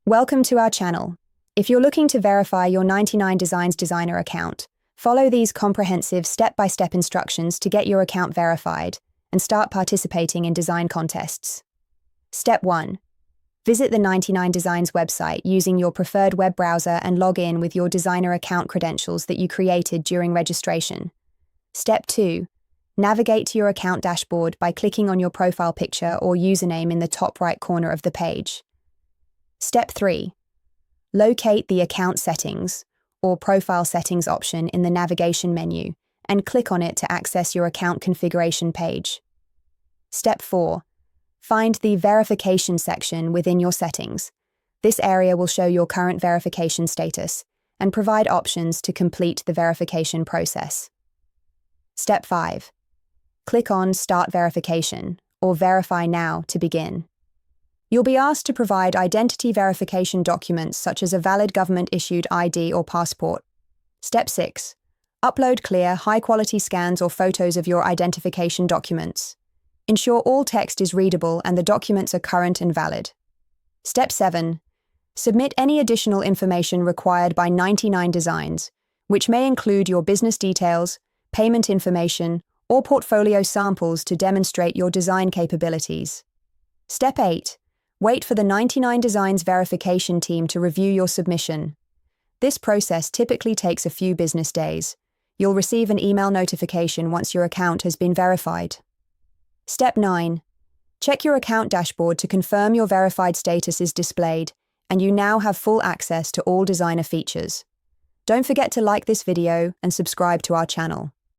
Welcome to our channel. If you're looking to verify your 99designs designer account, follow these comprehensive step-by-step instructions to get your account verified and start participating in design contests. Step 1. Visit the 99designs website using your preferred web browser and log in with your designer account credentials that you created during registration. Step 2. Navigate to your account dashboard by clicking on your profile picture or username in the top right corner of the page. Step 3. Locate the Account Settings or Profile Settings option in the navigation menu and click on it to access your account configuration page. Step 4. Find the Verification section within your settings. This area will show your current verification status and provide options to complete the verification process. Step 5. Click on Start Verification or Verify Now to begin. You'll be asked to provide identity verification documents such as a valid government-issued ID or passport. Step 6. Upload clear, high-quality scans or photos of your identification documents. Ensure all text is readable and the documents are current and valid. Step 7. Submit any additional information required by 99designs, which may include your business details, payment information, or portfolio samples to demonstrate your design capabilities. Step 8. Wait for the 99designs verification team to review your submission. This process typically takes a few business days. You'll receive an email notification once your account has been verified. Step 9. Check your account dashboard to confirm your verified status is displayed, and you now have full access to all designer features. Don't forget to like this video and subscribe to our channel.